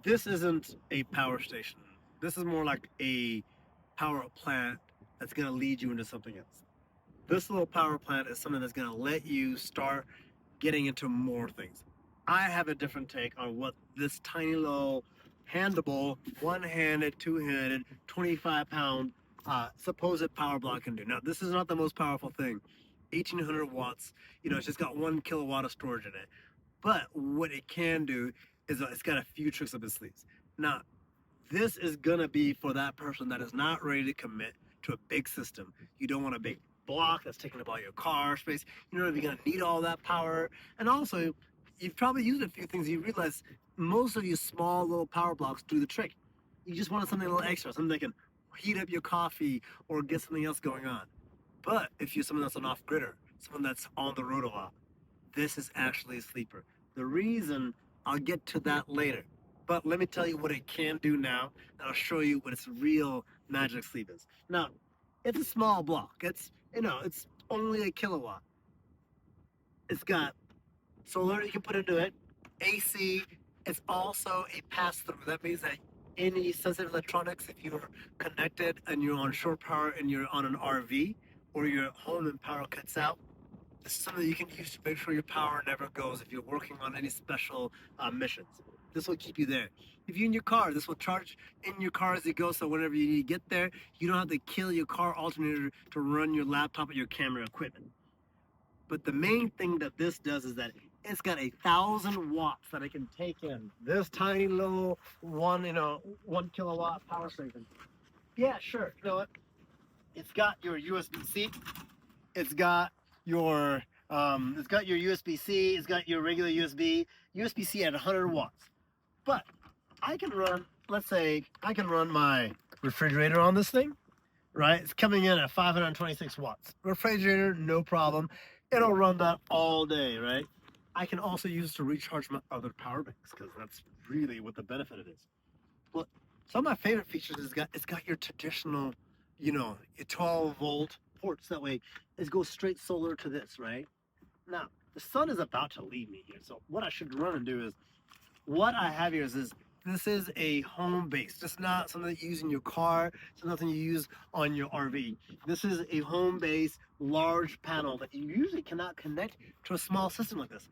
This isn't a power station. This is more like a power plant that's going to lead you into something else. This little power plant is something that's going to let you start getting into more things. I have a different take on what this tiny little handable, one-handed, two-handed, 25-pound supposed power block can do. Now, this is not the most powerful thing. 1,800 watts. It's just got 1 kilowatt of storage in it. But what it can do is it's got a few tricks up its sleeves. Now, this is gonna be for that person that is not ready to commit to a big system. You don't want a big block that's taking up all your car space. You know, you're gonna need all that power. And also, you've probably used a few things. You realize most of these small little power blocks do the trick. You just wanted something a little extra, something that can heat up your coffee or get something else going on. But if you're someone that's an off-gridder, someone that's on the road a lot, this is actually a sleeper. The reason, I'll get to that later. But let me tell you what it can do now, and I'll show you what its real magic sleep is. Now, it's a small block. It's only a kilowatt. It's got solar you can put into it, AC. It's also a pass-through. That means that any sensitive electronics, if you're connected and you're on short power and you're on an RV or your home and power cuts out, this is something you can use to make sure your power never goes if you're working on any special missions. This will keep you there. If you're in your car, this will charge in your car as you go, so whenever you need to get there, you don't have to kill your car alternator to run your laptop or your camera equipment. But the main thing that this does is that it's got 1,000 watts that it can take in. This tiny little 1 kilowatt power station. Yeah, sure. You know what? It's got your USB-C. It's got your USB-C, it's got your regular USB-C at 100 watts. But let's say I can run my refrigerator on this thing, right? It's coming in at 526 watts. Refrigerator, no problem. It'll run that all day, right? I can also use it to recharge my other power banks because that's really what the benefit of it is. Well, some of my favorite features is it's got your traditional, your 12 volt ports. That way it goes straight solar to this, right? Now, the sun is about to leave me here. So what I should run and do is, what I have here is this is a home base. It's not something that you use in your car. It's nothing you use on your RV. This is a home base, large panel that you usually cannot connect to a small system like this.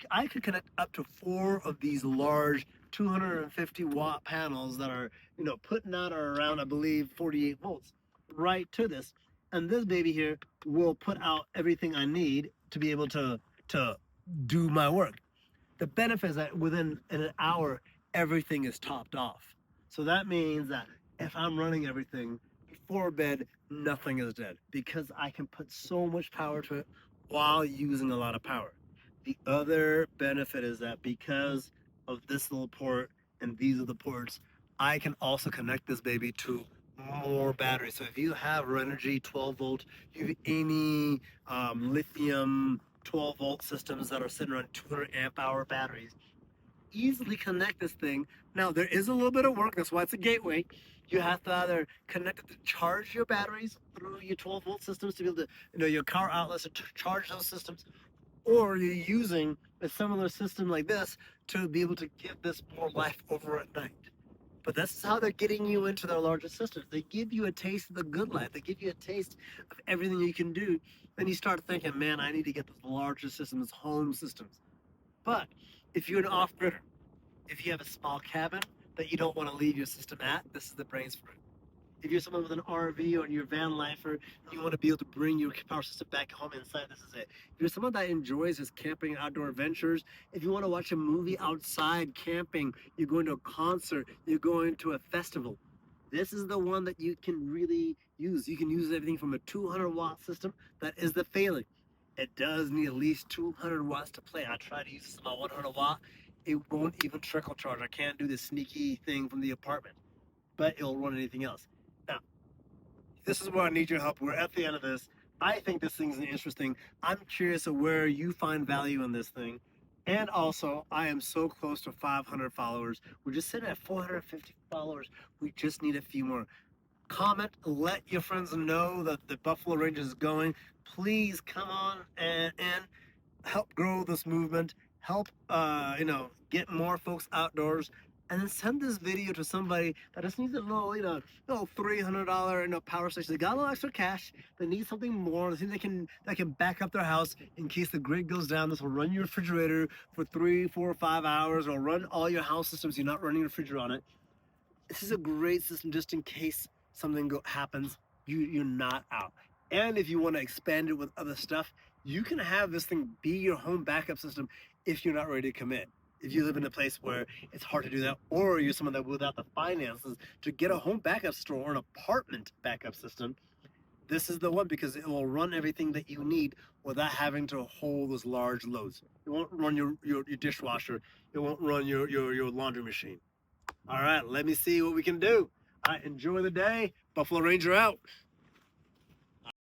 I could connect up to 4 of these large 250 watt panels that are, putting out or around, I believe, 48 volts right to this. And this baby here will put out everything I need to be able to do my work. The benefit is that within an hour, everything is topped off. So that means that if I'm running everything before bed, nothing is dead because I can put so much power to it while using a lot of power. The other benefit is that because of this little port and these are the ports, I can also connect this baby to more batteries. So if you have Renogy 12 volt, you have any lithium 12 volt systems that are sitting on 200 amp hour batteries, easily connect this thing. Now there is a little bit of work, that's why it's a gateway. You have to either connect it to charge your batteries through your 12 volt systems to be able to, your car outlets to charge those systems, or you're using a similar system like this to be able to give this more life over at night. But that's how they're getting you into their larger systems. They give you a taste of the good life. They give you a taste of everything you can do. Then you start thinking, man, I need to get those larger systems, home systems. But if you're an off-gridder, if you have a small cabin that you don't want to leave your system at, this is the brains for it. If you're someone with an RV or you're a van lifer and you want to be able to bring your power system back home inside, this is it. If you're someone that enjoys his camping outdoor adventures, if you want to watch a movie outside camping, you're going to a concert, you're going to a festival, this is the one that you can really use. You can use everything from a 200 watt system. That is the failing. It does need at least 200 watts to play. I tried to use my 100 watt. It won't even trickle charge. I can't do the sneaky thing from the apartment, but it'll run anything else. Now, this is where I need your help. We're at the end of this. I think this thing's interesting. I'm curious of where you find value in this thing. And also, I am so close to 500 followers. We're just sitting at 450 followers. We just need a few more. Comment, let your friends know that the Buffalo Rangers is going. Please come on and help grow this movement. Help, get more folks outdoors. and then send this video to somebody that just needs a little, little $300, power station. They got a little extra cash. They need something more. They think that can back up their house in case the grid goes down. This will run your refrigerator for 3, 4, 5 hours, or run all your house systems. You're not running your refrigerator on it. This is a great system just in case something happens. You're not out. And if you want to expand it with other stuff, you can have this thing be your home backup system if you're not ready to commit. If you live in a place where it's hard to do that, or you're someone that without the finances to get a home backup system or an apartment backup system, this is the one because it will run everything that you need without having to hold those large loads. It won't run your dishwasher. It won't run your laundry machine. All right, let me see what we can do. All right, enjoy the day. Buffalo Ranger out.